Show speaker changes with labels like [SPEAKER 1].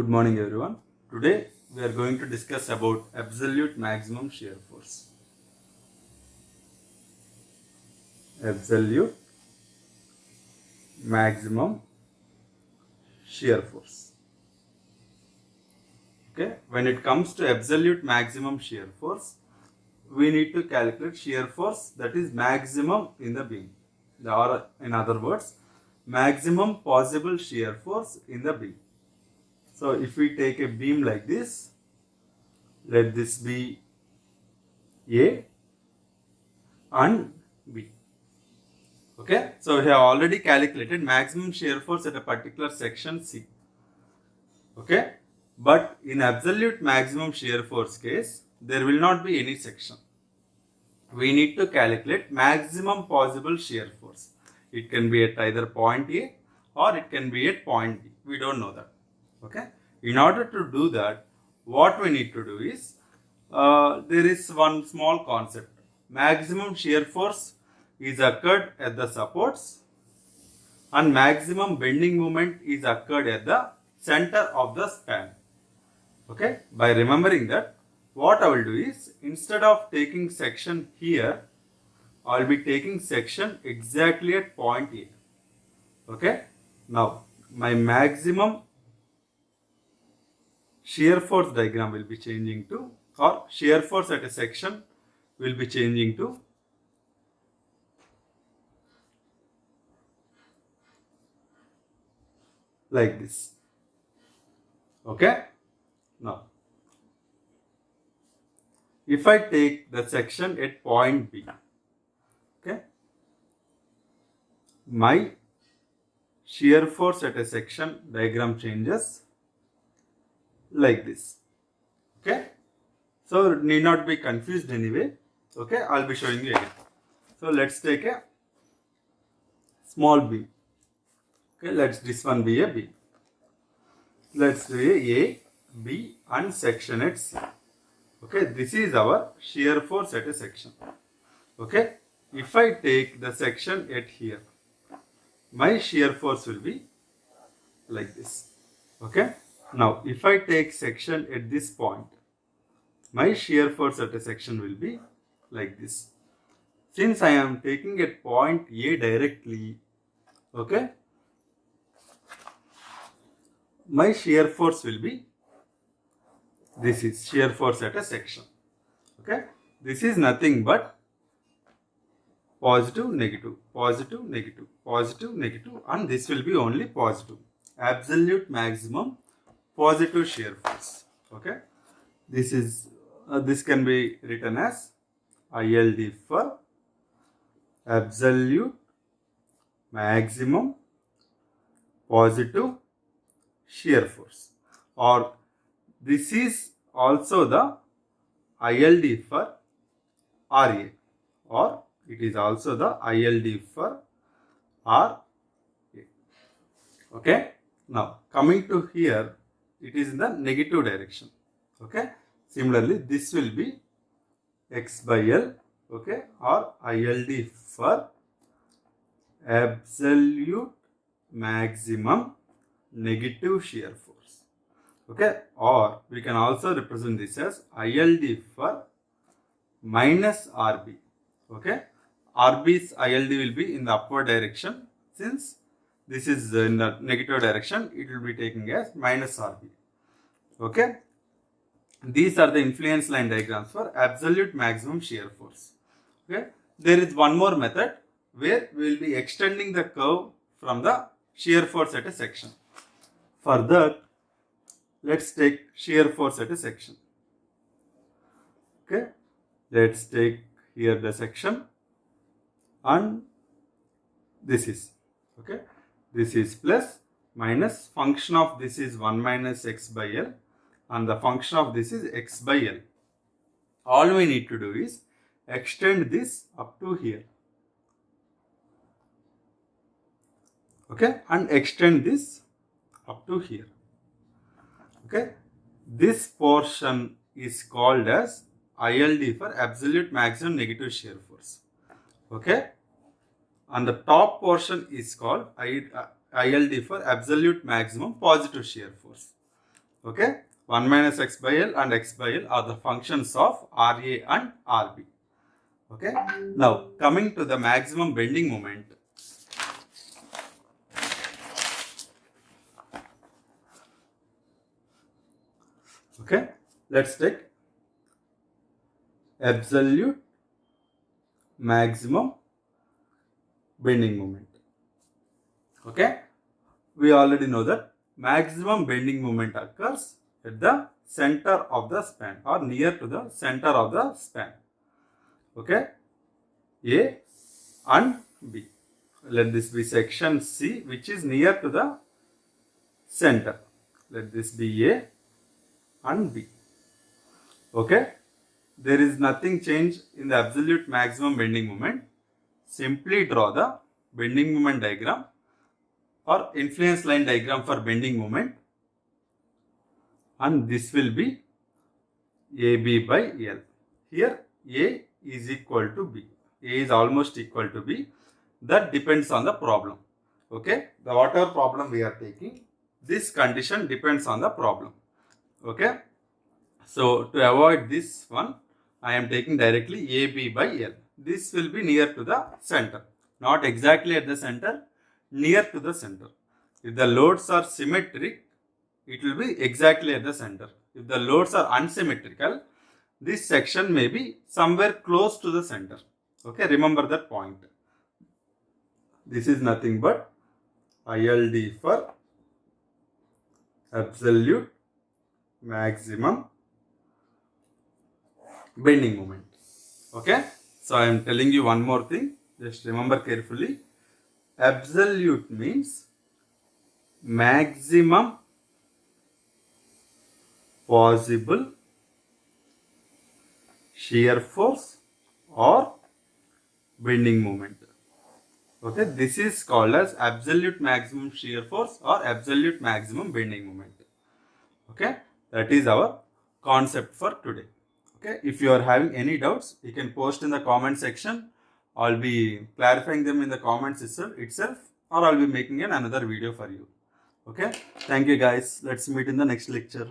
[SPEAKER 1] Good morning everyone. Today we are going to discuss about absolute maximum shear force. Absolute maximum shear force. Okay, when it comes to absolute maximum shear force, we need to calculate shear force that is maximum in the beam. Or in other words, maximum possible shear force in the beam. So if we take a beam like this, let this be A and B. Okay, so we have already calculated maximum shear force at a particular section C. Okay, but in absolute maximum shear force case, there will not be any section. We need to calculate maximum possible shear force. It can be at either point A or it can be at point B. We don't know that. Okay, in order to do that, what we need to do is, there is one small concept. Maximum shear force is occurred at the supports and maximum bending moment is occurred at the center of the span. Okay, by remembering that, what I will do is, instead of taking section here, I will be taking section exactly at point A. Okay, now my maximum shear force diagram will be changing to, or shear force at a section will be changing to like this. Okay, now if I take the section at point B, okay, my shear force at a section diagram changes like this. Okay, so need not be confused anyway. Okay, I'll be showing you again. So let's take a small beam. Okay, let's this one be a B. Let's do a B and section at C. Okay, this is our shear force at a section. Okay, if I take the section at here, my shear force will be like this. Okay, now if I take section at this point, my shear force at a section will be like this. Since I am taking at point A directly, okay, my shear force will be, this is shear force at a section. Okay, this is nothing but positive, negative, positive, negative, positive, negative, and this will be only positive. Absolute maximum positive shear force. Okay, this is this can be written as ILD for absolute maximum positive shear force, or this is also the ILD for RA, or it is also the ILD for RA. Okay, now coming to here, it is in the negative direction. Okay, similarly this will be X by L, okay, or ILD for absolute maximum negative shear force. Okay, or we can also represent this as ILD for minus RB. Okay, RB's ILD will be in the upward direction. Since this is in the negative direction, it will be taking as minus RB. Okay, these are the influence line diagrams for absolute maximum shear force. Okay, there is one more method where we will be extending the curve from the shear force at a section. For that, let's take shear force at a section. Okay, let's take here the section, and this is, okay, this is plus minus, function of this is 1 minus X by L, and the function of this is X by L. All we need to do is extend this up to here. Okay, and extend this up to here. Okay, this portion is called as ILD for absolute maximum negative shear force. Okay, and the top portion is called ILD for absolute maximum positive shear force. Okay, 1 minus x by L and x by L are the functions of RA and RB. Okay, now coming to the maximum bending moment. Okay, let's take absolute maximum bending moment. Okay, we already know that maximum bending moment occurs at the center of the span or near to the center of the span. Okay, A and B. Let this be section C, which is near to the center. Let this be A and B. Okay, there is nothing changed in the absolute maximum bending moment. Simply draw the bending moment diagram or influence line diagram for bending moment, and this will be AB by L. Here A is equal to B. A is almost equal to B. That depends on the problem. Okay, the whatever problem we are taking, this condition depends on the problem. Okay, so to avoid this one, I am taking directly AB by L. This will be near to the center, not exactly at the center, near to the center. If the loads are symmetric, it will be exactly at the center. If the loads are unsymmetrical, this section may be somewhere close to the center. Okay, remember that point. This is nothing but ILD for absolute maximum bending moment. Okay, so I am telling you one more thing. Just remember carefully. Absolute means maximum possible shear force or bending moment. Okay, this is called as absolute maximum shear force or absolute maximum bending moment. Okay, that is our concept for today. Okay, if you are having any doubts, you can post in the comment section. I'll be clarifying them in the comments itself, or I'll be making another video for you. Okay, thank you guys. Let's meet in the next lecture.